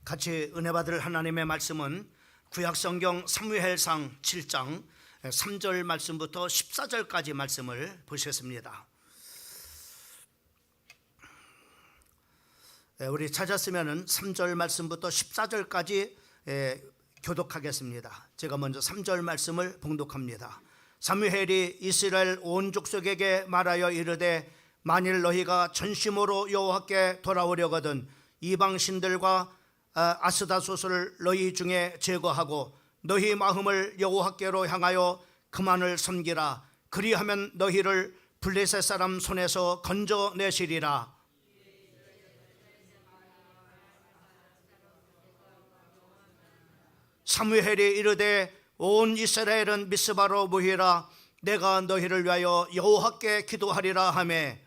같이 은혜 받을 하나님의 말씀은 구약성경 사무엘상 7장 3절 말씀부터 14절까지 말씀을 보셨습니다. 우리 찾았으면 3절 말씀부터 14절까지 교독하겠습니다. 제가 먼저 3절 말씀을 봉독합니다. 사무엘이 이스라엘 온 족속에게 말하여 이르되 만일 너희가 전심으로 여호와께 돌아오려거든 이방 신들과 아스다소스를 너희 중에 제거하고 너희 마음을 여호와께로 향하여 그만을 섬기라. 그리하면 너희를 블레셋 사람 손에서 건져내시리라. 사무엘이 이르되 온 이스라엘은 미스바로 모이라. 내가 너희를 위하여 여호와께 기도하리라 하매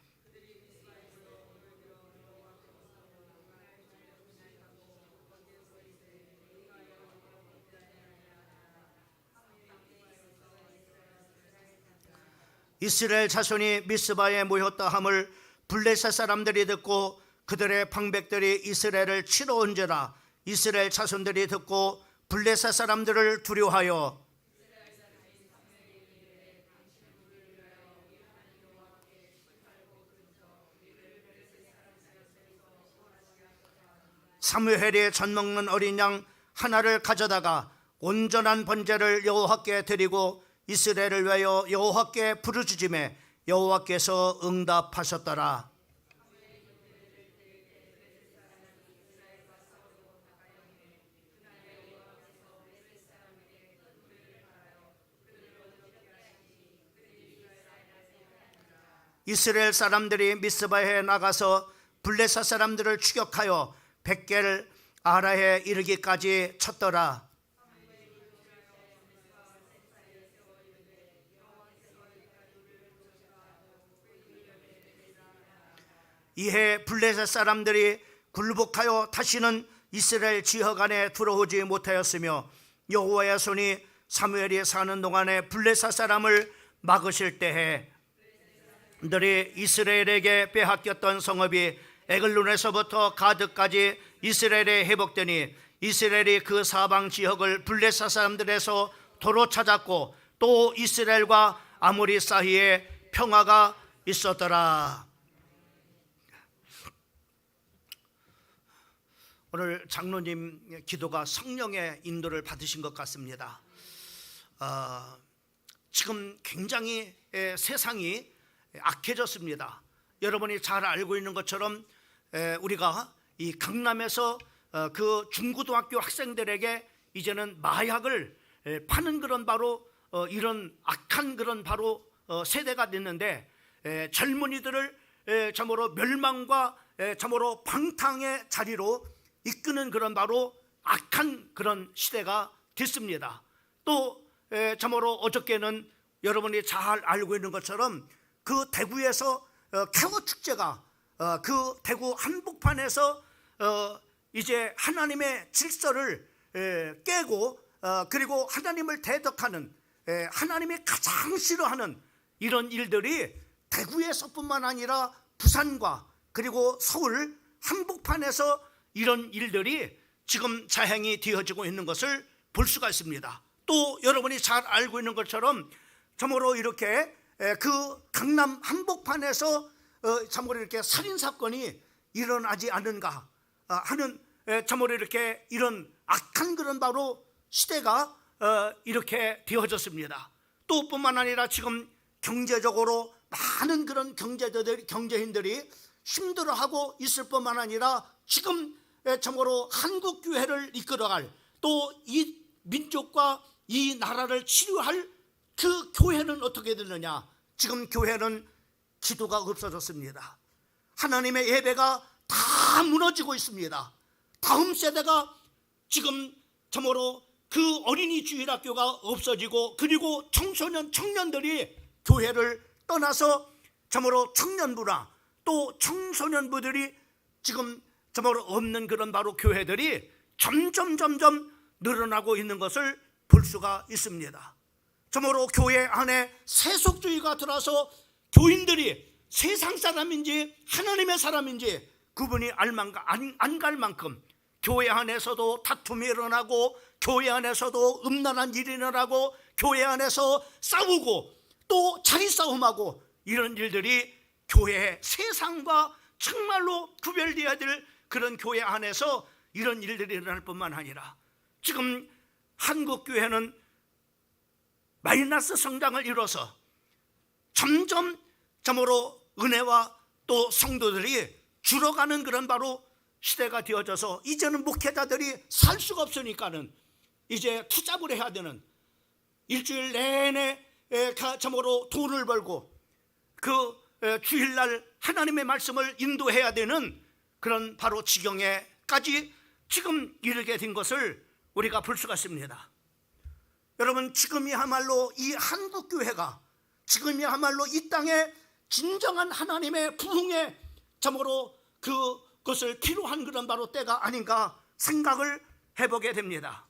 이스라엘 자손이 미스바에 모였다 함을 블레셋 사람들이 듣고 그들의 방백들이 이스라엘을 치러 온지라. 이스라엘 자손들이 듣고 블레셋 사람들을 두려워하여 사무엘이 젖 먹는 어린 양 하나를 가져다가 온전한 번제를 여호와께 드리고 이스라엘을 위하여 여호와께 부르짖음에 여호와께서 응답하셨더라. 이스라엘 사람들이 미스바에 나가서 블레셋 사람들을 추격하여 벳겔 아라에 이르기까지 쳤더라. 이에 블레셋 사람들이 굴복하여 다시는 이스라엘 지역 안에 들어오지 못하였으며 여호와의 손이 사무엘이 사는 동안에 블레셋 사람을 막으실 때에 들이 이스라엘에게 빼앗겼던 성읍이 에글론에서부터 가드까지 이스라엘에 회복되니 이스라엘이 그 사방 지역을 블레셋 사람들에서 도로 찾았고 또 이스라엘과 아모리 사이에 평화가 있었더라. 오늘 장로님 기도가 성령의 인도를 받으신 것 같습니다. 지금 굉장히 세상이 악해졌습니다. 여러분이 잘 알고 있는 것처럼 우리가 이 강남에서 그 중고등학교 학생들에게 이제는 마약을 파는 그런 바로 이런 악한 그런 바로 세대가 됐는데 젊은이들을 참으로 멸망과 참으로 방탕의 자리로 이끄는 그런 바로 악한 그런 시대가 됐습니다. 또 참으로 어저께는 여러분이 잘 알고 있는 것처럼 그 대구에서 캐워 축제가 그 대구 한복판에서 이제 하나님의 질서를 깨고 그리고 하나님을 대적하는 하나님이 가장 싫어하는 이런 일들이 대구에서뿐만 아니라 부산과 그리고 서울 한복판에서 이런 일들이 지금 자행이 되어지고 있는 것을 볼 수가 있습니다. 또 여러분이 잘 알고 있는 것처럼 참으로 이렇게 그 강남 한복판에서 참으로 이렇게 살인사건이 일어나지 않는가 하는 참으로 이렇게 이런 악한 그런 바로 시대가 이렇게 되어졌습니다. 또 뿐만 아니라 지금 경제적으로 많은 그런 경제인들이 힘들어하고 있을 뿐만 아니라 지금 참으로 한국 교회를 이끌어갈 또 이 민족과 이 나라를 치료할 그 교회는 어떻게 되느냐? 지금 교회는 기도가 없어졌습니다. 하나님의 예배가 다 무너지고 있습니다. 다음 세대가 지금 참으로 그 어린이 주일학교가 없어지고 그리고 청년들이 교회를 떠나서 참으로 청년부나 또 청소년부들이 지금 참으로 없는 그런 바로 교회들이 점점 늘어나고 있는 것을 볼 수가 있습니다. 참으로 교회 안에 세속주의가 들어서 교인들이 세상 사람인지 하나님의 사람인지 구분이 안 갈 만큼 교회 안에서도 다툼이 일어나고, 교회 안에서도 음란한 일이 일어나고, 교회 안에서 싸우고 또 자기 싸움하고, 이런 일들이 교회 세상과 정말로 구별되어야 될 그런 교회 안에서 이런 일들이 일어날 뿐만 아니라, 지금 한국 교회는 마이너스 성장을 이뤄서 점점 참으로 은혜와 또 성도들이 줄어가는 그런 바로 시대가 되어져서, 이제는 목회자들이 살 수가 없으니까는 이제 투잡을 해야 되는, 일주일 내내 참으로 돈을 벌고 그 주일날 하나님의 말씀을 인도해야 되는 그런 바로 지경에까지 지금 이르게 된 것을 우리가 볼 수가 있습니다. 여러분, 지금이야말로 이 한국교회가, 지금이야말로 이 땅에 진정한 하나님의 부흥에 참으로 그것을 필요한 그런 바로 때가 아닌가 생각을 해보게 됩니다.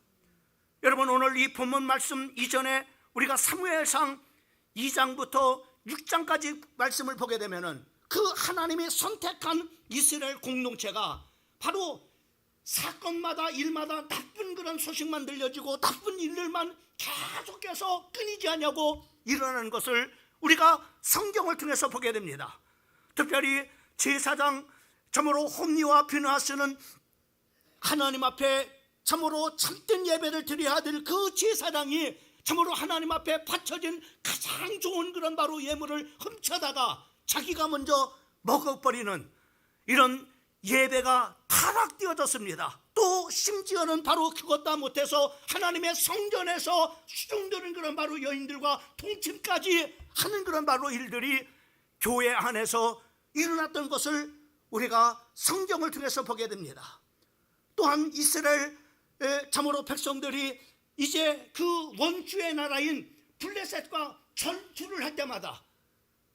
여러분, 오늘 이 본문 말씀 이전에 우리가 사무엘상 2장부터 6장까지 말씀을 보게 되면은, 그 하나님이 선택한 이스라엘 공동체가 바로 사건마다 일마다 나쁜 그런 소식만 들려지고 나쁜 일들만 계속해서 끊이지 않냐고 일어나는 것을 우리가 성경을 통해서 보게 됩니다. 특별히 제사장 참으로 홈니와 비느하스는 하나님 앞에 참으로 참된 예배를 드려야 될 그 제사장이 참으로 하나님 앞에 바쳐진 가장 좋은 그런 바로 예물을 훔쳐다가 자기가 먼저 먹어버리는 이런 예배가 타락되어졌습니다. 또 심지어는 바로 그것도 못해서 하나님의 성전에서 수종드는 그런 바로 여인들과 동침까지 하는 그런 바로 일들이 교회 안에서 일어났던 것을 우리가 성경을 통해서 보게 됩니다. 또한 이스라엘 참으로 백성들이 이제 그 원주의 나라인 블레셋과 전투를 할 때마다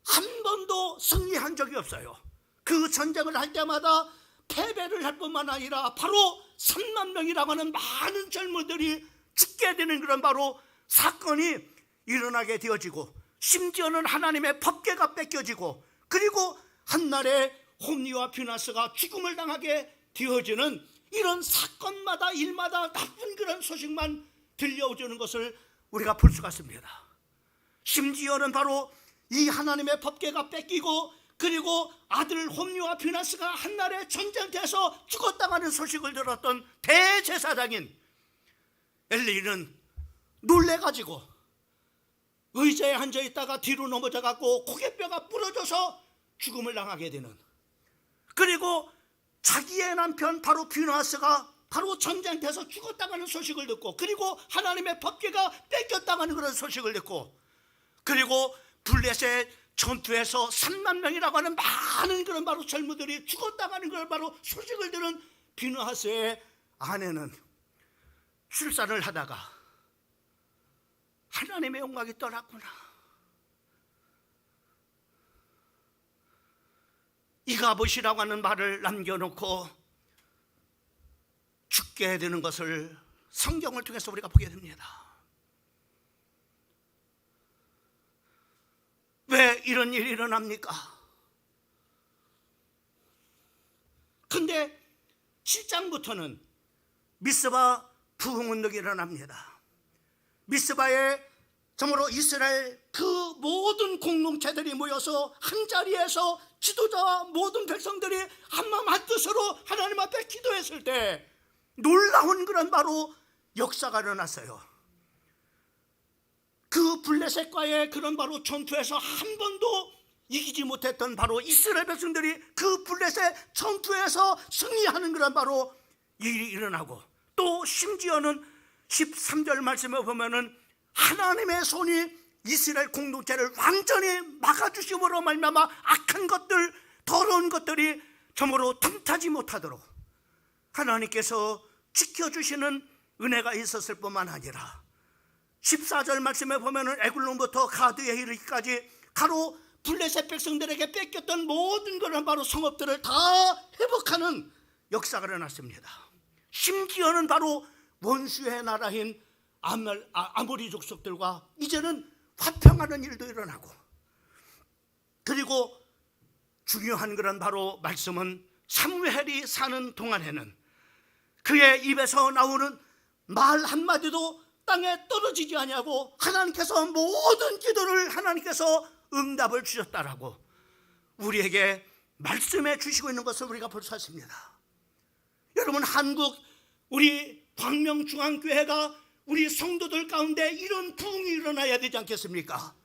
한 번도 승리한 적이 없어요. 그 전쟁을 할 때마다 패배를 할 뿐만 아니라 바로 3만 명이라고 하는 많은 젊은들이 죽게 되는 그런 바로 사건이 일어나게 되어지고, 심지어는 하나님의 법궤가 뺏겨지고, 그리고 한날에 홈니와 비느하스가 죽음을 당하게 되어지는 이런 사건마다 일마다 나쁜 그런 소식만 들려오는 것을 우리가 볼 수가 있습니다. 심지어는 바로 이 하나님의 법궤가 뺏기고, 그리고 아들 홈니와 비느하스가 한날에 전쟁터에서 죽었다는 소식을 들었던 대제사장인 엘리는 놀래가지고 의자에 앉아있다가 뒤로 넘어져갖고 고개뼈가 부러져서 죽음을 당하게 되는, 그리고 자기의 남편 바로 비느하스가 바로 전쟁터에서 죽었다는 소식을 듣고, 그리고 하나님의 법궤가 뺏겼다는 그런 소식을 듣고, 그리고 블레셋 전투에서 3만 명이라고 하는 많은 그런 바로 젊은들이 죽었다는 그런 바로 소식을 들은 비느하스의 아내는 출산을 하다가 하나님의 영광이 떠났구나, 이가봇이라고 하는 말을 남겨놓고 죽게 되는 것을 성경을 통해서 우리가 보게 됩니다. 왜 이런 일이 일어납니까? 근데 7장부터는 미스바 부흥운동이 일어납니다. 미스바에 정말로 이스라엘 그 모든 공동체들이 모여서 한자리에서 지도자와 모든 백성들이 한마음 한뜻으로 하나님 앞에 기도했을 때 놀라운 그런 바로 역사가 일어났어요. 그 블레셋과의 그런 바로 전투에서 한 번도 이기지 못했던 바로 이스라엘 백성들이 그 블레셋 전투에서 승리하는 그런 바로 일이 일어나고, 또 심지어는 13절 말씀에 보면은 하나님의 손이 이스라엘 공동체를 완전히 막아주심으로 말미암아 악한 것들, 더러운 것들이 점으로 틈타지 못하도록 하나님께서 지켜주시는 은혜가 있었을 뿐만 아니라 14절 말씀에 보면은 에굴론부터 가드에 이르기까지 가로 블레셋 백성들에게 뺏겼던 모든 그런 바로 성읍들을 다 회복하는 역사가 일어났습니다. 심지어는 바로 원수의 나라인 아모리 족속들과 이제는 화평하는 일도 일어나고, 그리고 중요한 그런 바로 말씀은 사무엘이 사는 동안에는 그의 입에서 나오는 말 한마디도 땅에 떨어지지 아니하고 하나님께서 모든 기도를 하나님께서 응답을 주셨다라고 우리에게 말씀해 주시고 있는 것을 우리가 볼 수 있습니다. 여러분, 한국 우리 광명중앙교회가 우리 성도들 가운데 이런 부흥이 일어나야 되지 않겠습니까?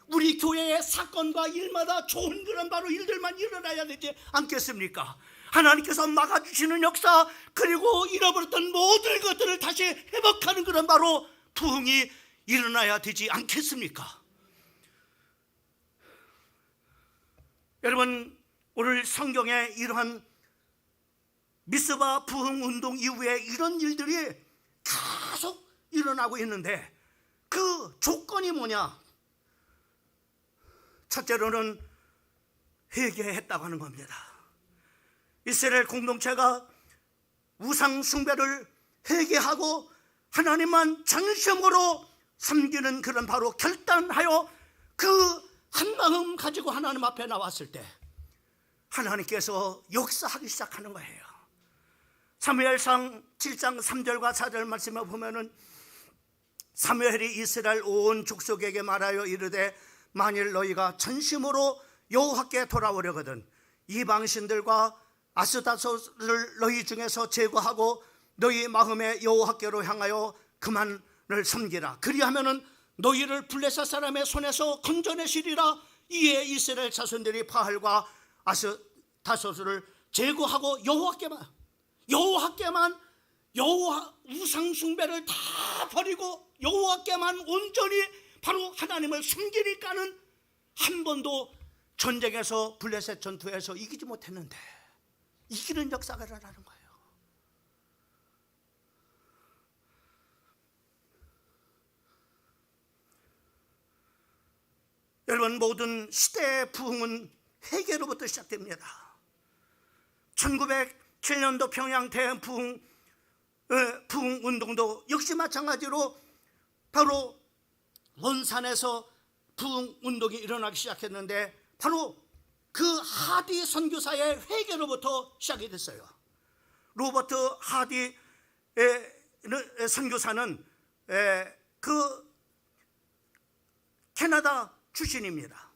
우리 교회의 사건과 일마다 좋은 그런 바로 일들만 일어나야 되지 않겠습니까? 하나님께서 막아주시는 역사, 그리고 잃어버렸던 모든 것들을 다시 회복하는 그런 바로 부흥이 일어나야 되지 않겠습니까? 여러분, 오늘 성경에 이러한 미스바 부흥 운동 이후에 이런 일들이 계속 일어나고 있는데 그 조건이 뭐냐? 첫째로는 회개했다고 하는 겁니다. 이스라엘 공동체가 우상 숭배를 회개하고 하나님만 전심으로 섬기는 그런 바로 결단하여 그 한마음 가지고 하나님 앞에 나왔을 때 하나님께서 역사하기 시작하는 거예요. 사무엘상 7장 3절과 4절 말씀에 보면은 사무엘이 이스라엘 온 족속에게 말하여 이르되 만일 너희가 전심으로 여호와께 돌아오려거든 이방신들과 아스타롯을 너희 중에서 제거하고 너희 마음에 여호와께로 향하여 그만을 섬기라. 그리하면은 너희를 블레셋 사람의 손에서 건져내시리라. 이에 이스라엘 자손들이 바알과 아스타롯을 제거하고 여호와께만 여호와 우상 숭배를 다 버리고 여호와께만 온전히 바로 하나님을 섬기니까는 한 번도 전쟁에서 블레셋 전투에서 이기지 못했는데 이기는 역사가 일어나는 거예요. 여러분, 모든 시대의 부흥은 회개로부터 시작됩니다. 1907년도 평양 대한 부흥 운동도 역시 마찬가지로 바로 원산에서 부흥 운동이 일어나기 시작했는데 바로 그 하디 선교사의 회개로부터 시작이 됐어요. 로버트 하디 선교사는 그 캐나다 출신입니다.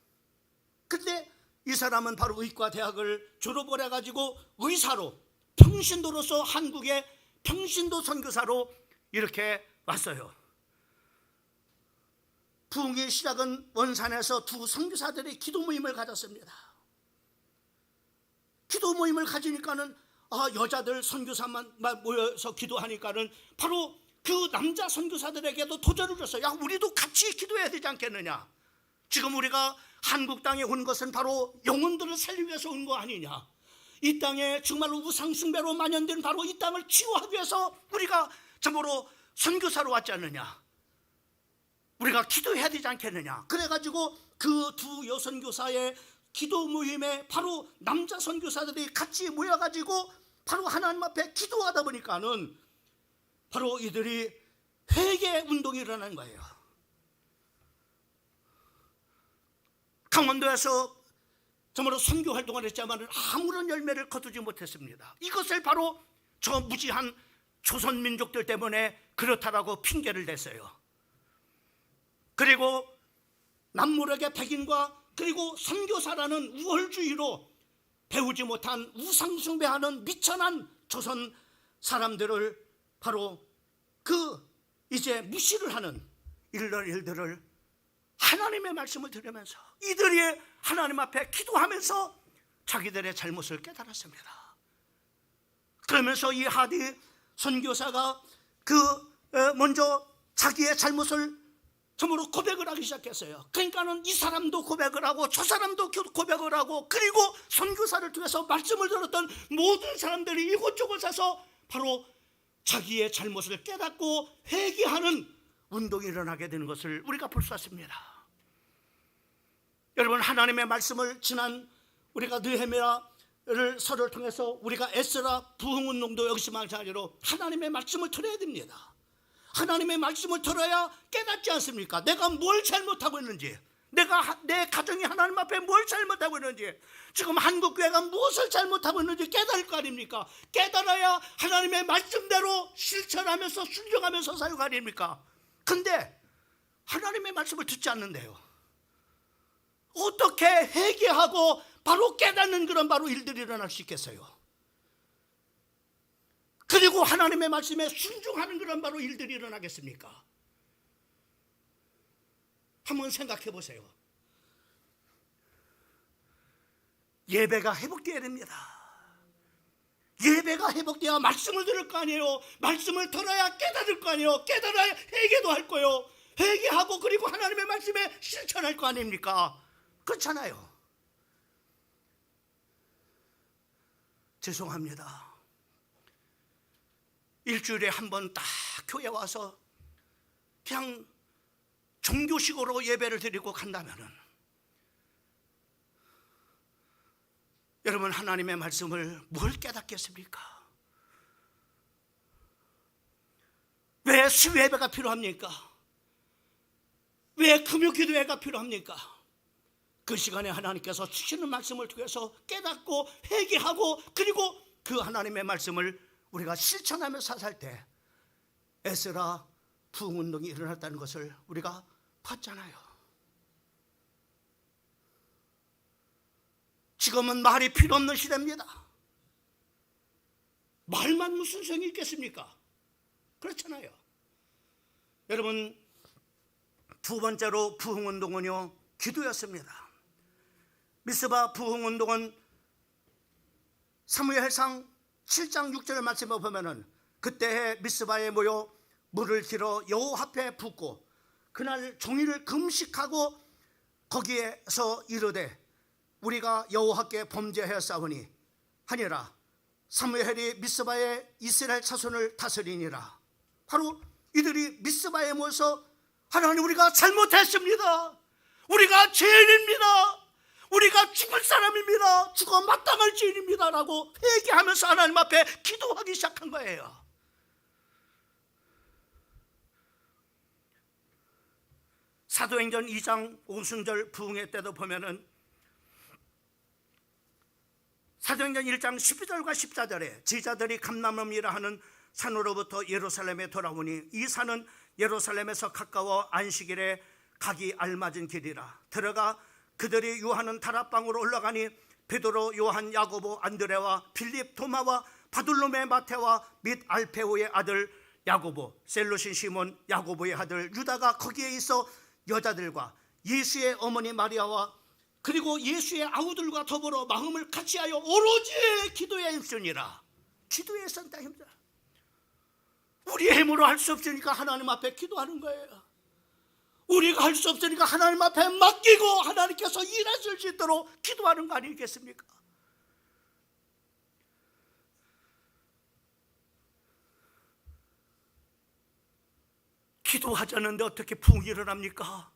그런데 이 사람은 바로 의과 대학을 졸업을 해가지고 의사로 평신도로서 한국의 평신도 선교사로 이렇게 왔어요. 부흥의 시작은 원산에서 두 선교사들이 기도 모임을 가졌습니다. 기도 모임을 가지니까는 여자들 선교사만 모여서 기도하니까는 바로 그 남자 선교사들에게도 도전을 줬어요. 야, 우리도 같이 기도해야 되지 않겠느냐? 지금 우리가 한국 땅에 온 것은 바로 영혼들을 살리기 위해서 온 거 아니냐? 이 땅에 정말로 우상 숭배로 만연된 바로 이 땅을 치유하기 위해서 우리가 참으로 선교사로 왔지 않느냐? 우리가 기도해야 되지 않겠느냐? 그래가지고 그 두 여선교사의 기도 모임에 바로 남자 선교사들이 같이 모여가지고 바로 하나님 앞에 기도하다 보니까는 바로 이들이 회개 운동이 일어난 거예요. 강원도에서 정말로 선교 활동을 했지만 아무런 열매를 거두지 못했습니다. 이것을 바로 저 무지한 조선 민족들 때문에 그렇다라고 핑계를 댔어요. 그리고 남무력의 백인과 그리고 선교사라는 우월주의로 배우지 못한 우상숭배하는 미천한 조선 사람들을 바로 그 이제 무시를 하는 이런 일들을 하나님의 말씀을 들으면서 이들이 하나님 앞에 기도하면서 자기들의 잘못을 깨달았습니다. 그러면서 이 하디 선교사가 먼저 자기의 잘못을 처음으로 고백을 하기 시작했어요. 그러니까는 이 사람도 고백을 하고 저 사람도 고백을 하고 그리고 선교사를 통해서 말씀을 들었던 모든 사람들이 이곳저곳 사서 바로 자기의 잘못을 깨닫고 회개하는 운동이 일어나게 되는 것을 우리가 볼 수 있습니다. 여러분, 하나님의 말씀을 지난 우리가 느헤미야를 설을 통해서 우리가 에스라 부흥 운동도 역시 마찬가지로 하나님의 말씀을 들어야 됩니다. 하나님의 말씀을 들어야 깨닫지 않습니까? 내가 뭘 잘못하고 있는지, 내 가정이 하나님 앞에 뭘 잘못하고 있는지, 지금 한국교회가 무엇을 잘못하고 있는지 깨달을 거 아닙니까? 깨달아야 하나님의 말씀대로 실천하면서 순종하면서 살 거 아닙니까? 근데 하나님의 말씀을 듣지 않는데요. 어떻게 회개하고 바로 깨닫는 그런 바로 일들이 일어날 수 있겠어요? 그리고 하나님의 말씀에 순종하는 그런 바로 일들이 일어나겠습니까? 한번 생각해 보세요. 예배가 회복되어야 됩니다. 예배가 회복되어야 말씀을 들을 거 아니에요. 말씀을 들어야 깨달을 거 아니에요. 깨달아야 회개도 할 거예요. 회개하고 그리고 하나님의 말씀에 실천할 거 아닙니까? 그렇잖아요. 죄송합니다. 일주일에 한 번 딱 교회 와서 그냥 종교식으로 예배를 드리고 간다면은, 여러분 하나님의 말씀을 뭘 깨닫겠습니까? 왜 수요예배가 필요합니까? 왜 금요기도회가 필요합니까? 그 시간에 하나님께서 주시는 말씀을 통해서 깨닫고 회개하고 그리고 그 하나님의 말씀을 우리가 실천하면서 살 때 에스라 부흥운동이 일어났다는 것을 우리가 봤잖아요. 지금은 말이 필요 없는 시대입니다. 말만 무슨 성이 있겠습니까? 그렇잖아요. 여러분, 두 번째로 부흥운동은요, 기도였습니다. 미스바 부흥운동은 사무엘상 7장 6절 말씀을 보면은, 그때 미스바에 모여 물을 길어 여호와 앞에 붓고 그날 종일을 금식하고 거기에서 이르되 우리가 여호와께 범죄하였사오니 하니라. 사무엘이 미스바에 이스라엘 자손을 다스리니라. 바로 이들이 미스바에 모여서 하나님, 우리가 잘못했습니다. 우리가 죄인입니다. 우리가 죽을 사람입니다. 죽어 마땅할 죄인입니다 라고 회개하면서 하나님 앞에 기도하기 시작한 거예요. 사도행전 2장 오순절 부흥회 때도 보면은 사도행전 1장 12절과 14절에 제자들이 감람음이라 하는 산으로부터 예루살렘에 돌아오니 이 산은 예루살렘에서 가까워 안식일에 가기 알맞은 길이라. 들어가 그들이 유하는 다락방으로 올라가니 베드로, 요한, 야고보, 안드레와 빌립, 도마와 바둘로메, 마테와 및 알페오의 아들 야고보, 셀로신 시몬, 야고보의 아들 유다가 거기에 있어 여자들과 예수의 어머니 마리아와 그리고 예수의 아우들과 더불어 마음을 같이하여 오로지 기도에 힘쓰니라. 기도에 쓴다 힘들어. 우리의 힘으로 할 수 없으니까 하나님 앞에 기도하는 거예요. 우리가 할 수 없으니까 하나님 앞에 맡기고 하나님께서 일하실 수 있도록 기도하는 거 아니겠습니까? 기도하지 않는데 어떻게 부흥이 일어납니까?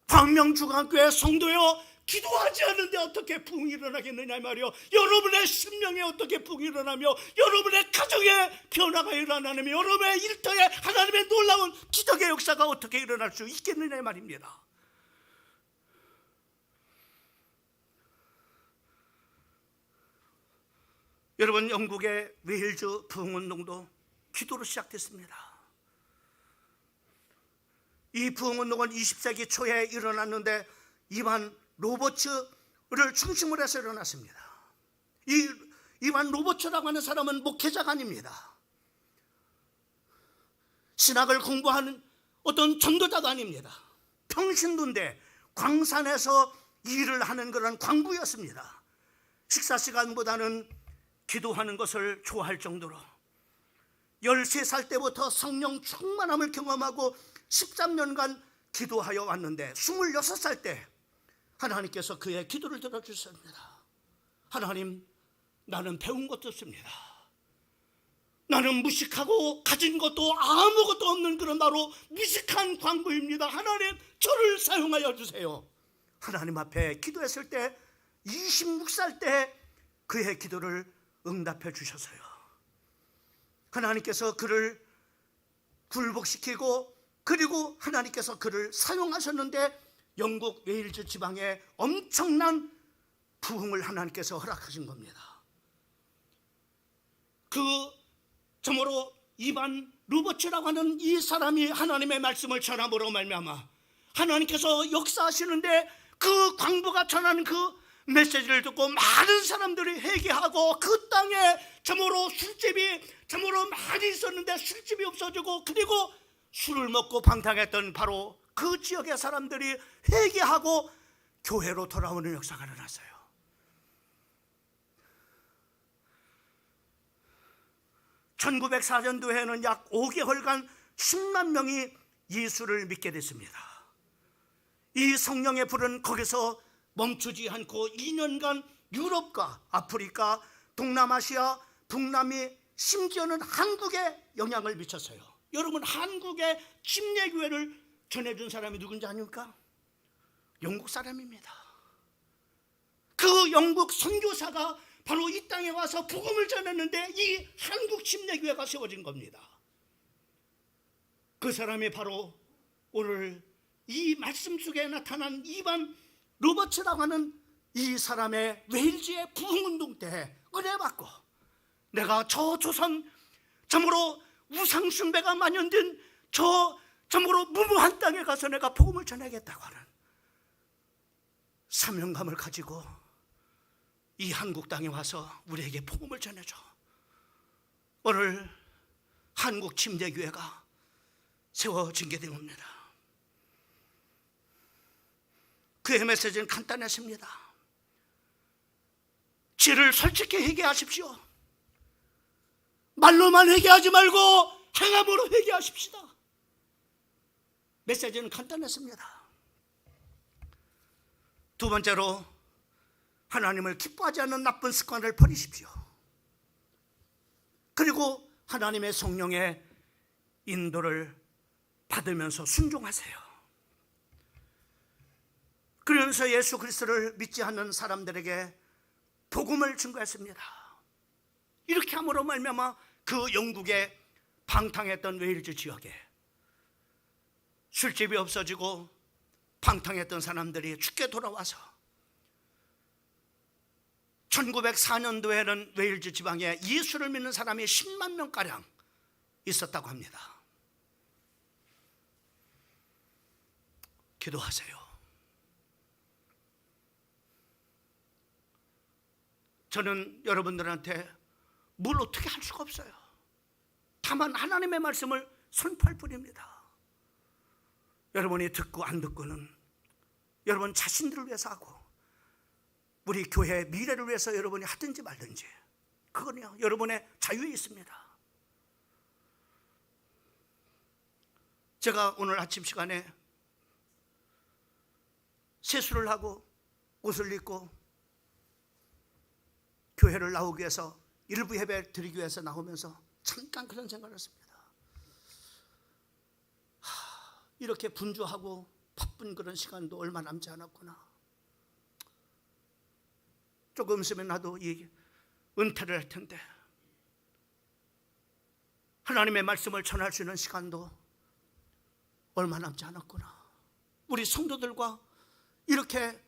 광명중앙교회 성도요, 기도하지 않는데 어떻게 부흥이 일어나겠느냐 말이요. 여러분의 심령에 어떻게 부흥이 일어나며 여러분의 가정에 변화가 일어나며 여러분의 일터에 하나님의 놀라운 기적의 역사가 어떻게 일어날 수 있겠느냐 말입니다. 여러분, 영국의 웨일즈 부흥운동도 기도로 시작됐습니다. 이 부흥운동은 20세기 초에 일어났는데 이완 로버츠를 중심으로 해서 일어났습니다. 이 이완 로버츠라고 하는 사람은 목회자가 아닙니다. 신학을 공부하는 어떤 전도자가 아닙니다. 평신도인데 광산에서 일을 하는 그런 광부였습니다. 식사 시간보다는 기도하는 것을 좋아할 정도로 13살 때부터 성령 충만함을 경험하고 13년간 기도하여 왔는데 26살 때 하나님께서 그의 기도를 들어주셨습니다. 하나님, 나는 배운 것도 없습니다. 나는 무식하고 가진 것도 아무것도 없는 그런 나로 무식한 광부입니다. 하나님, 저를 사용하여 주세요. 하나님 앞에 기도했을 때 26살 때 그의 기도를 응답해 주셨어요. 하나님께서 그를 굴복시키고 그리고 하나님께서 그를 사용하셨는데 영국 웨일즈 지방에 엄청난 부흥을 하나님께서 허락하신 겁니다. 그 점으로 이반 루버츠라고 하는 이 사람이 하나님의 말씀을 전함으로 말미암아 하나님께서 역사하시는데 그 광부가 전하는 그 메시지를 듣고 많은 사람들이 회개하고 그 땅에 참으로 술집이 참으로 많이 있었는데 술집이 없어지고 그리고 술을 먹고 방탕했던 바로 그 지역의 사람들이 회개하고 교회로 돌아오는 역사가 일어났어요. (1904년도에는) 약 5개월간 10만 명이 예수를 믿게 됐습니다. 이 성령의 불은 거기서 멈추지 않고 2년간 유럽과 아프리카, 동남아시아, 북남미, 심지어는 한국에 영향을 미쳤어요. 여러분, 한국의 침례교회를 전해준 사람이 누군지 아닙니까? 영국 사람입니다. 그 영국 선교사가 바로 이 땅에 와서 복음을 전했는데 이 한국 침례교회가 세워진 겁니다. 그 사람이 바로 오늘 이 말씀 속에 나타난 이반 로버츠라고 하는 이 사람의 웨일즈의 부흥운동 때 은혜 받고 내가 저 조선 참으로 우상숭배가 만연된 저 참으로 무모한 땅에 가서 내가 복음을 전하겠다고 하는 사명감을 가지고 이 한국 땅에 와서 우리에게 복음을 전해줘. 오늘 한국 침례교회가 세워진 게 된 겁니다. 그의 메시지는 간단했습니다. 죄를 솔직히 회개하십시오. 말로만 회개하지 말고 행함으로 회개하십시다. 메시지는 간단했습니다. 두 번째로, 하나님을 기뻐하지 않는 나쁜 습관을 버리십시오. 그리고 하나님의 성령의 인도를 받으면서 순종하세요. 그러면서 예수 그리스도를 믿지 않는 사람들에게 복음을 증거했습니다. 이렇게 함으로 말미암아 그 영국의 방탕했던 웨일즈 지역에 술집이 없어지고 방탕했던 사람들이 죽게 돌아와서 1904년도에는 웨일즈 지방에 예수를 믿는 사람이 10만 명가량 있었다고 합니다. 기도하세요. 저는 여러분들한테 뭘 어떻게 할 수가 없어요. 다만 하나님의 말씀을 선포할 뿐입니다. 여러분이 듣고 안 듣고는 여러분 자신들을 위해서 하고 우리 교회의 미래를 위해서 여러분이 하든지 말든지 그거는요 여러분의 자유에 있습니다. 제가 오늘 아침 시간에 세수를 하고 옷을 입고 교회를 나오기 위해서 일부 예배 드리기 위해서 나오면서 잠깐 그런 생각을 했습니다. 이렇게 분주하고 바쁜 그런 시간도 얼마 남지 않았구나. 조금 있으면 나도 이 은퇴를 할 텐데 하나님의 말씀을 전할 수 있는 시간도 얼마 남지 않았구나. 우리 성도들과 이렇게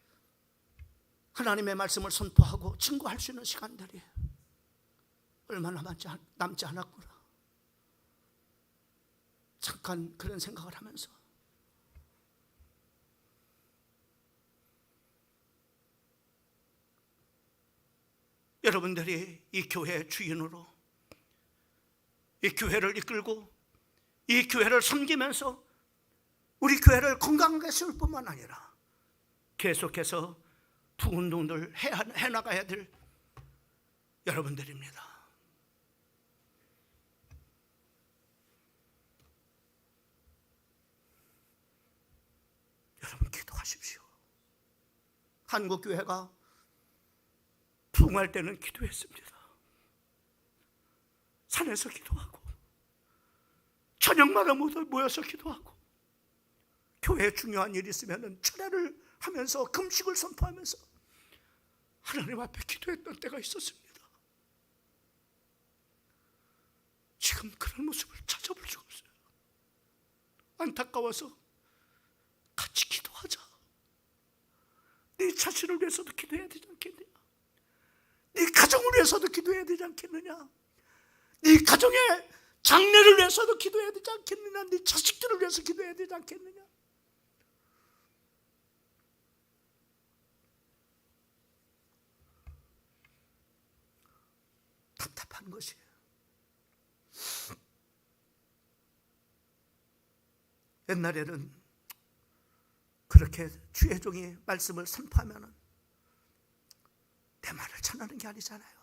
하나님의 말씀을 선포하고 증거할 수 있는 시간들이 얼마나 남지 않았구나. 잠깐 그런 생각을 하면서 여러분들이 이 교회의 주인으로 이 교회를 이끌고 이 교회를 섬기면서 우리 교회를 건강하게 세울 뿐만 아니라 계속해서 부운동들 해나가야 될 여러분들입니다. 여러분 기도하십시오. 한국교회가 부흥할 때는 기도했습니다. 산에서 기도하고 저녁마다 모여서 기도하고 교회에 중요한 일이 있으면 철회를 하면서 금식을 선포하면서 하나님 앞에 기도했던 때가 있었습니다. 지금 그런 모습을 찾아볼 수가 없어요. 안타까워서 같이 기도하자. 네 자신을 위해서도 기도해야 되지 않겠느냐? 네 가정을 위해서도 기도해야 되지 않겠느냐? 네 가정의 장래를 위해서도 기도해야 되지 않겠느냐? 네 자식들을 위해서 기도해야 되지 않겠느냐? 답답한 것이에요. 옛날에는 그렇게 주의 종이 말씀을 선포하면 내 말을 전하는 게 아니잖아요.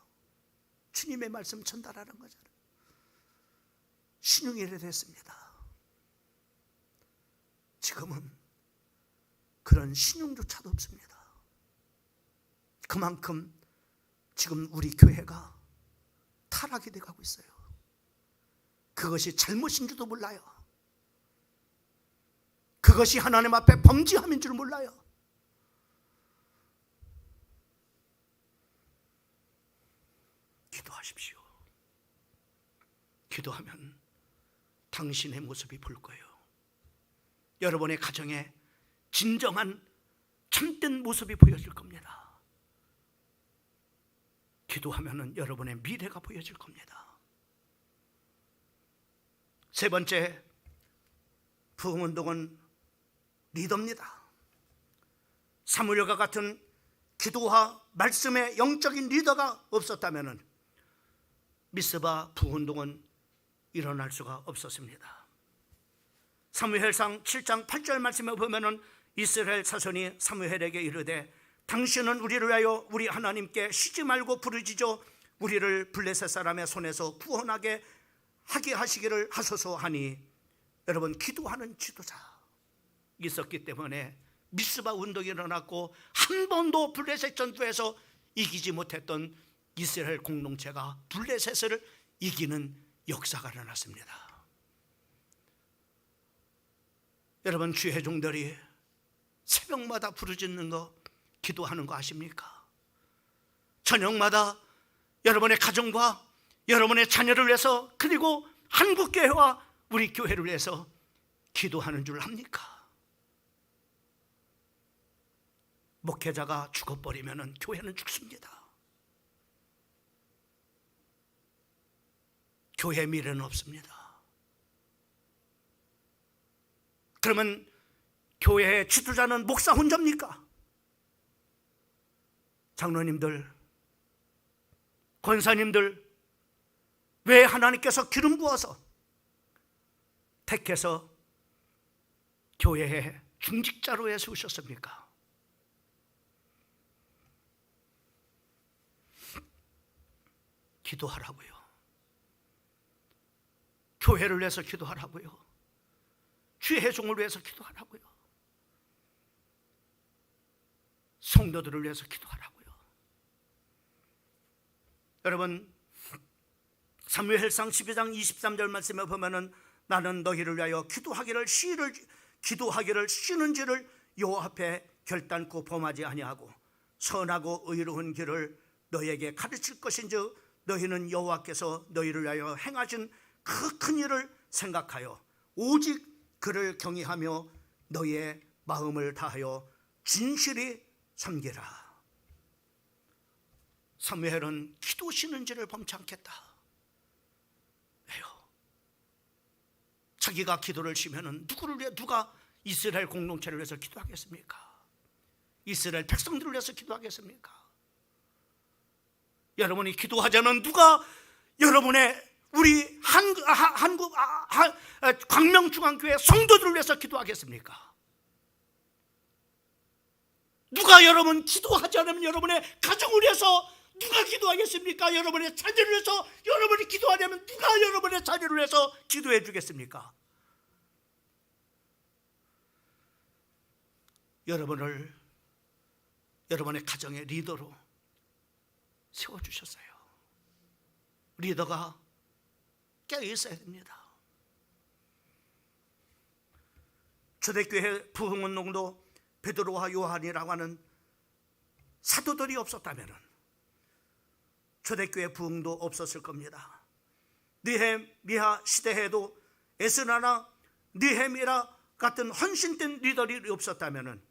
주님의 말씀 전달하는 거잖아요. 신용이 됐습니다. 지금은 그런 신용조차도 없습니다. 그만큼 지금 우리 교회가 타락이 돼가고 있어요. 그것이 잘못인 줄도 몰라요. 그것이 하나님 앞에 범죄함인 줄 몰라요. 기도하십시오. 기도하면 당신의 모습이 보일 거예요. 여러분의 가정에 진정한 참된 모습이 보여질 겁니다. 기도하면 여러분의 미래가 보여질 겁니다. 세 번째, 부흥운동은 리더입니다. 사무엘과 같은 기도와 말씀의 영적인 리더가 없었다면 미스바 부흥운동은 일어날 수가 없었습니다. 사무엘상 7장 8절 말씀에 보면 이스라엘 자손이 사무엘에게 이르되 당신은 우리를 위하여 우리 하나님께 쉬지 말고 부르짖어 우리를 블레셋 사람의 손에서 구원하게 하게 하시기를 하소서 하니, 여러분, 기도하는 지도자 있었기 때문에 미스바 운동이 일어났고 한 번도 블레셋 전투에서 이기지 못했던 이스라엘 공동체가 블레셋을 이기는 역사가 일어났습니다. 여러분, 주의 종들이 새벽마다 부르짖는 거, 기도하는 거 아십니까? 저녁마다 여러분의 가정과 여러분의 자녀를 위해서, 그리고 한국교회와 우리 교회를 위해서 기도하는 줄 압니까? 목회자가 죽어버리면 교회는 죽습니다. 교회 미래는 없습니다. 그러면 교회의 지도자는 목사 혼자입니까? 장로님들, 권사님들, 왜 하나님께서 기름 부어서 택해서 교회의 중직자로 세우셨습니까? 기도하라고요. 교회를 위해서 기도하라고요. 주의 종을 위해서 기도하라고요. 성도들을 위해서 기도하라고요. 여러분, 사무엘상 12장 23절 말씀에 보면은 나는 너희를 위하여 기도하기를 쉬는지를 여호와 앞에 결단코 범하지 아니하고 선하고 의로운 길을 너희에게 가르칠 것인즉 너희는 여호와께서 너희를 위하여 행하신 그 큰 일을 생각하여 오직 그를 경외하며 너희의 마음을 다하여 진실이 섬기라. 사무엘은 기도 쉬는지를 범치 않겠다. 왜요? 자기가 기도를 쉬면은 누가 이스라엘 공동체를 위해서 기도하겠습니까? 이스라엘 백성들을 위해서 기도하겠습니까? 여러분이 기도하자면 누가 여러분의 우리 한국 광명중앙교회 성도들을 위해서 기도하겠습니까? 누가 여러분 기도하지 않으면 여러분의 가정을 위해서 누가 기도하겠습니까? 여러분의 자녀를 위해서 여러분이 기도하려면 누가 여러분의 자녀를 위해서 기도해 주겠습니까? 여러분을 여러분의 가정의 리더로 세워주셨어요. 리더가 깨어 있어야 됩니다. 초대교회 부흥운동도 베드로와 요한이라고 하는 사도들이 없었다면 초대교회 부흥도 없었을 겁니다. 느헤미야 시대에도 에스라나 느헤미야 같은 헌신된 리더들이 없었다면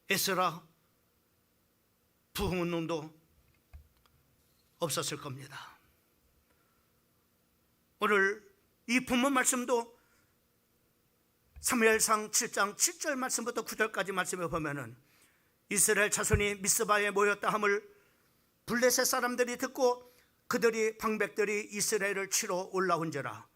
에스라 부흥운동도 없었을 겁니다. 오늘 이 본문 말씀도 사무엘상 7장 7절 말씀부터 9절까지 말씀에 보면은 이스라엘 자손이 미스바에 모였다 함을 블레셋 사람들이 듣고 그들이 방백들이 이스라엘을 치러 올라온지라.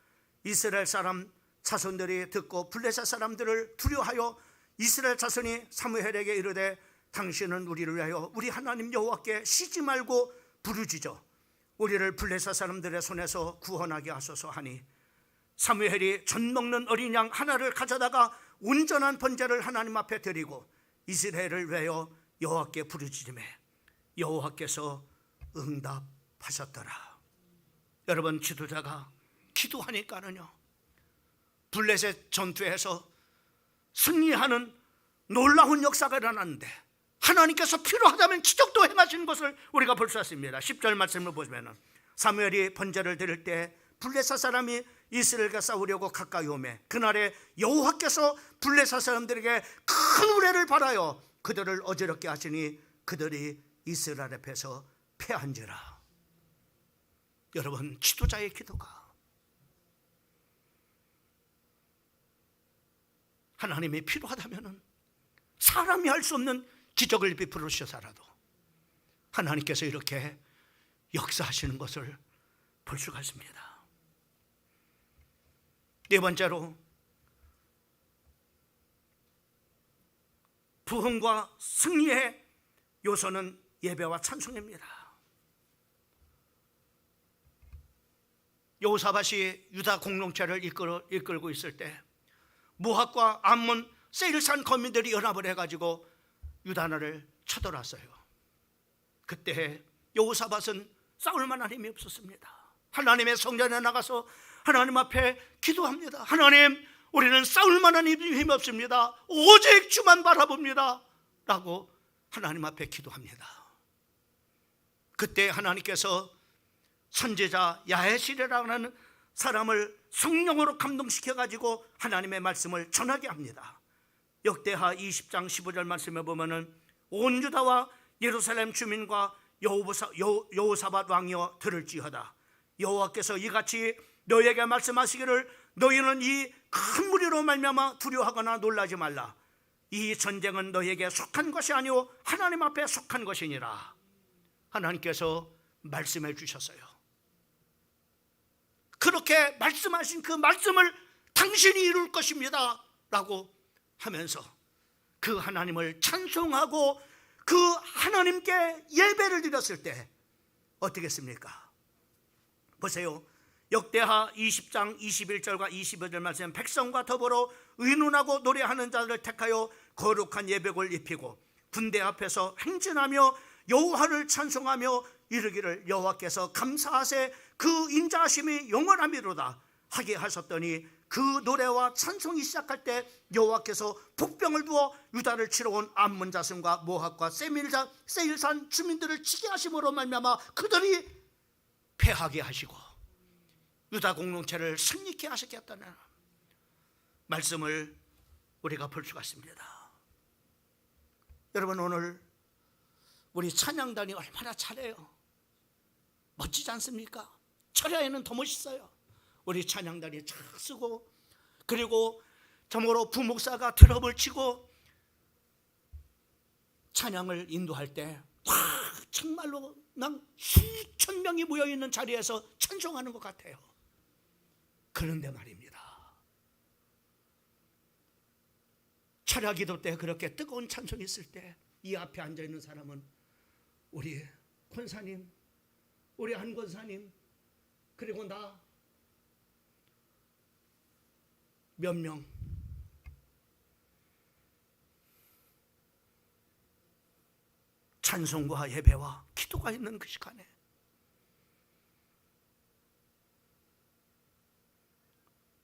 이스라엘 사람 자손들이 듣고 블레셋 사람들을 두려워하여 이스라엘 자손이 사무엘에게 이르되 당신은 우리를 위하여 우리 하나님 여호와께 쉬지 말고 부르짖어 우리를 블레셋 사람들의 손에서 구원하게 하소서 하니 사무엘이 젖 먹는 어린 양 하나를 가져다가 온전한 번제를 하나님 앞에 드리고 이스라엘을 위하여 여호와께 부르짖음에 여호와께서 응답하셨더라. 여러분, 지도자가 기도하니까는요 블레셋 전투에서 승리하는 놀라운 역사가 일어났는데 하나님께서 필요하다면 기적도 행하신 것을 우리가 볼 수 있습니다. 10절 말씀을 보시면 사무엘이 번제를 드릴 때 블레셋 사람이 이스라엘과 싸우려고 가까이 오매 그날에 여호와께서 블레셋 사람들에게 큰 우레를 발하여 그들을 어지럽게 하시니 그들이 이스라엘 앞에서 패한지라. 여러분, 지도자의 기도가 하나님이 필요하다면 사람이 할 수 없는 기적을 베풀으셔서라도 하나님께서 이렇게 역사하시는 것을 볼 수가 있습니다. 네 번째로 부흥과 승리의 요소는 예배와 찬송입니다. 여호사밧이 유다 공동체를 이끌고 있을 때 모압과 암몬, 세일산 거민들이 연합을 해가지고 유다나를 쳐들어왔어요. 그때 여호사밧은 싸울 만한 힘이 없었습니다. 하나님의 성전에 나가서 하나님 앞에 기도합니다. 하나님, 우리는 싸울 만한 힘이 없습니다. 오직 주만 바라봅니다 라고 하나님 앞에 기도합니다. 그때 하나님께서 선지자 야헤실이라는 사람을 성령으로 감동시켜가지고 하나님의 말씀을 전하게 합니다. 역대하 20장 15절 말씀에 보면은 온 유다와 예루살렘 주민과 여호사밧 왕이여 들을지어다. 여호와께서 이같이 너희에게 말씀하시기를 너희는 이 큰 무리로 말미암아 두려워하거나 놀라지 말라. 이 전쟁은 너희에게 속한 것이 아니오 하나님 앞에 속한 것이니라. 하나님께서 말씀해 주셨어요. 그렇게 말씀하신 그 말씀을 당신이 이룰 것입니다 라고 하면서 그 하나님을 찬송하고 그 하나님께 예배를 드렸을 때 어떻게 했습니까? 보세요. 역대하 20장 21절과 25절 말씀, 백성과 더불어 의논하고 노래하는 자를 택하여 거룩한 예배를 입히고 군대 앞에서 행진하며 여호와를 찬송하며 이르기를 여호와께서 감사하세 그 인자하심이 영원하미로다 하게 하셨더니 그 노래와 찬송이 시작할 때 여호와께서 복병을 두어 유다를 치러 온 암몬 자손과 모압과 세일산 주민들을 치게 하심으로 말미암아 그들이 패하게 하시고 유다 공동체를 승리케 하시겠다는 말씀을 우리가 볼 수가 있습니다. 여러분, 오늘 우리 찬양단이 얼마나 잘해요. 멋지지 않습니까? 철야에는 더 멋있어요. 우리 찬양단이 잘 쓰고, 그리고 저모로 부목사가 드럼을 치고 찬양을 인도할 때 정말로 난 수천 명이 모여있는 자리에서 찬송하는 것 같아요. 그런데 말입니다, 철야 기도 때 그렇게 뜨거운 찬송이 있을 때 이 앞에 앉아있는 사람은 우리 권사님, 우리 안 권사님, 그리고 나 몇 명 찬송과 예배와 기도가 있는 그 시간에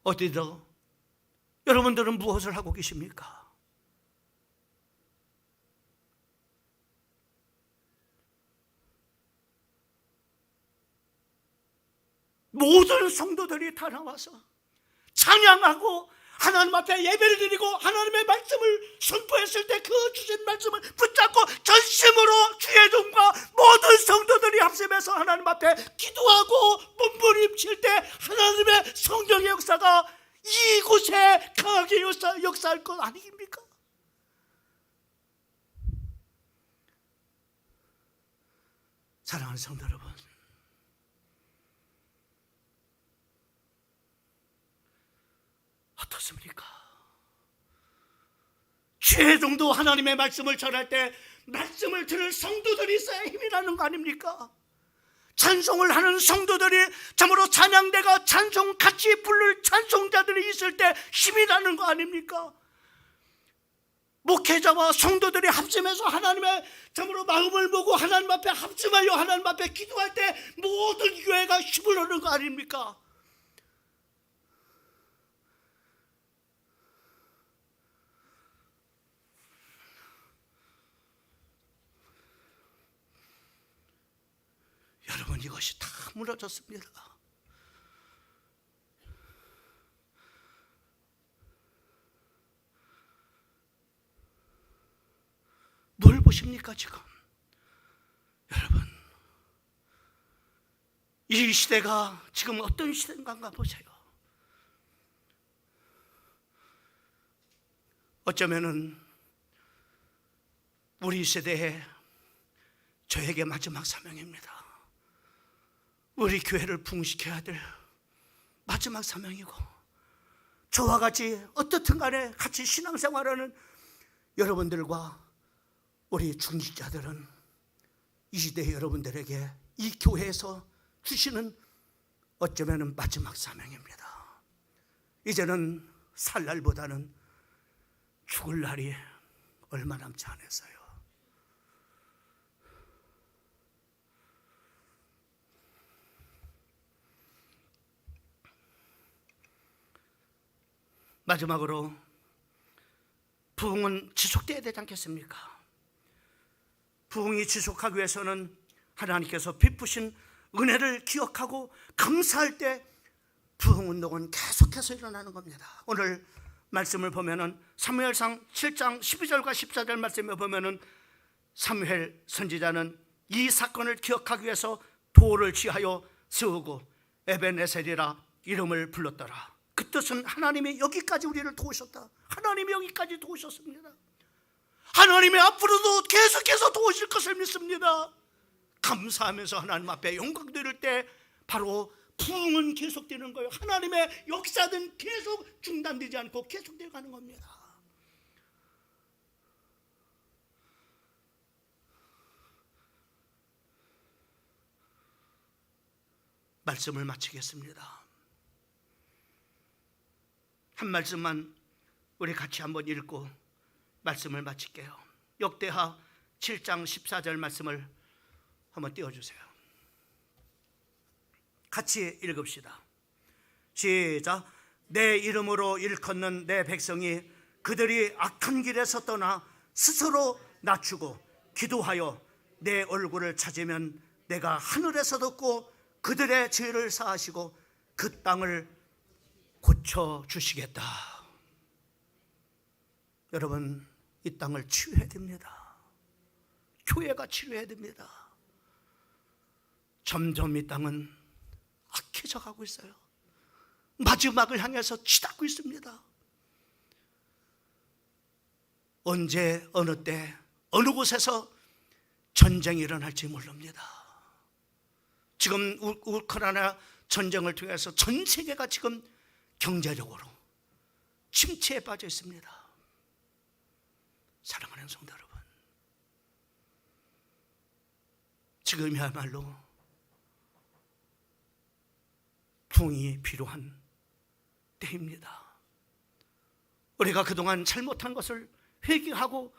어디서 여러분들은 무엇을 하고 계십니까? 모든 성도들이 다 나와서 찬양하고 하나님 앞에 예배를 드리고 하나님의 말씀을 선포했을 때 그 주신 말씀을 붙잡고 전심으로 주의 종과 모든 성도들이 합심해서 하나님 앞에 기도하고 몸부림칠 때 하나님의 성령의 역사가 이곳에 강하게 역사할 것 아닙니까? 사랑하는 성도 여러분, 어떻습니까? 주의 종도 하나님의 말씀을 전할 때 말씀을 들을 성도들이 있어야 힘이 나는 거 아닙니까? 찬송을 하는 성도들이, 참으로 찬양대가 찬송 같이 부를 찬송자들이 있을 때 힘이 나는 거 아닙니까? 목회자와 성도들이 합심해서 하나님의 참으로 마음을 보고 하나님 앞에 합심하여 하나님 앞에 기도할 때 모든 교회가 힘을 얻는 거 아닙니까? 여러분, 이것이 다 무너졌습니다. 뭘 보십니까 지금? 여러분, 이 시대가 지금 어떤 시대인가 보세요. 어쩌면은 우리 세대에 저에게 마지막 사명입니다. 우리 교회를 부흥시켜야 될 마지막 사명이고, 저와 같이 어떻든 간에 같이 신앙생활하는 여러분들과 우리 중직자들은 이 시대 여러분들에게 이 교회에서 주시는 어쩌면 마지막 사명입니다. 이제는 살 날보다는 죽을 날이 얼마 남지 않았어요. 마지막으로 부흥은 지속돼야 되지 않겠습니까? 부흥이 지속하기 위해서는 하나님께서 베푸신 은혜를 기억하고 감사할 때 부흥운동은 계속해서 일어나는 겁니다. 오늘 말씀을 보면은 사무엘상 7장 12절과 14절 말씀을 보면은 사무엘 선지자는 이 사건을 기억하기 위해서 돌을 취하여 세우고 에벤에셀이라 이름을 불렀더라. 그 뜻은 하나님이 여기까지 우리를 도우셨다. 하나님이 여기까지 도우셨습니다. 하나님이 앞으로도 계속해서 도우실 것을 믿습니다. 감사하면서 하나님 앞에 영광 드릴 때 바로 부흥은 계속되는 거예요. 하나님의 역사는 계속 중단되지 않고 계속되어 가는 겁니다. 말씀을 마치겠습니다. 한 말씀만 우리 같이 한번 읽고 말씀을 마칠게요. 역대하 7장 14절 말씀을 한번 띄워주세요. 같이 읽읍시다. 시작. 내 이름으로 일컫는 내 백성이 그들이 악한 길에서 떠나 스스로 낮추고 기도하여 내 얼굴을 찾으면 내가 하늘에서 듣고 그들의 죄를 사하시고 그 땅을 고쳐주시겠다. 여러분, 이 땅을 치유해야 됩니다. 교회가 치유해야 됩니다. 점점 이 땅은 악해져 가고 있어요. 마지막을 향해서 치닫고 있습니다. 언제 어느 때 어느 곳에서 전쟁이 일어날지 모릅니다. 지금 우크라이나 전쟁을 통해서 전 세계가 지금 경제적으로 침체에 빠져 있습니다. 사랑하는 성도 여러분, 지금이야말로 부흥이 필요한 때입니다. 우리가 그동안 잘못한 것을 회개하고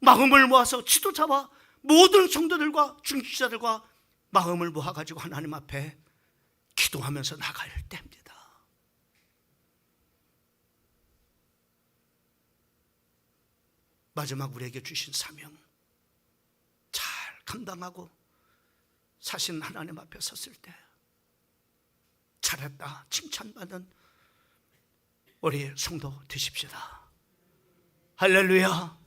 마음을 모아서 지도자와 모든 성도들과 중직자들과 마음을 모아가지고 하나님 앞에 기도하면서 나갈 때입니다. 마지막 우리에게 주신 사명 잘 감당하고 사신 하나님 앞에 섰을 때 살았다 칭찬받는 우리 성도 되십시다. 할렐루야.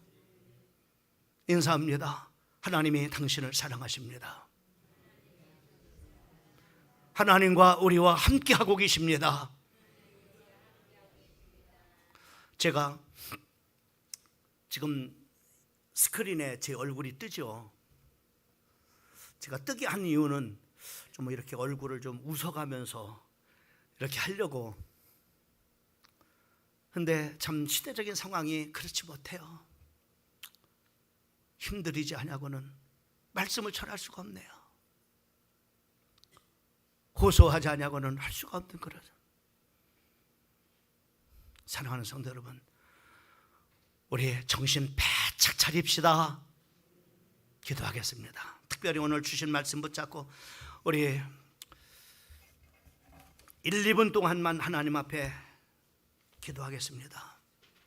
인사합니다. 하나님이 당신을 사랑하십니다. 하나님과 우리와 함께하고 계십니다. 제가 지금 스크린에 제 얼굴이 뜨죠. 제가 뜨게 한 이유는 좀 이렇게 얼굴을 좀 웃어가면서 이렇게 하려고. 근데 참 시대적인 상황이 그렇지 못해요. 힘들이지 않냐고는 말씀을 전할 수가 없네요. 호소하지 않냐고는 할 수가 없는 거라서. 사랑하는 성도 여러분, 우리 정신 바짝 차립시다. 기도하겠습니다. 특별히 오늘 주신 말씀 붙잡고 우리 1, 2분 동안만 하나님 앞에 기도하겠습니다.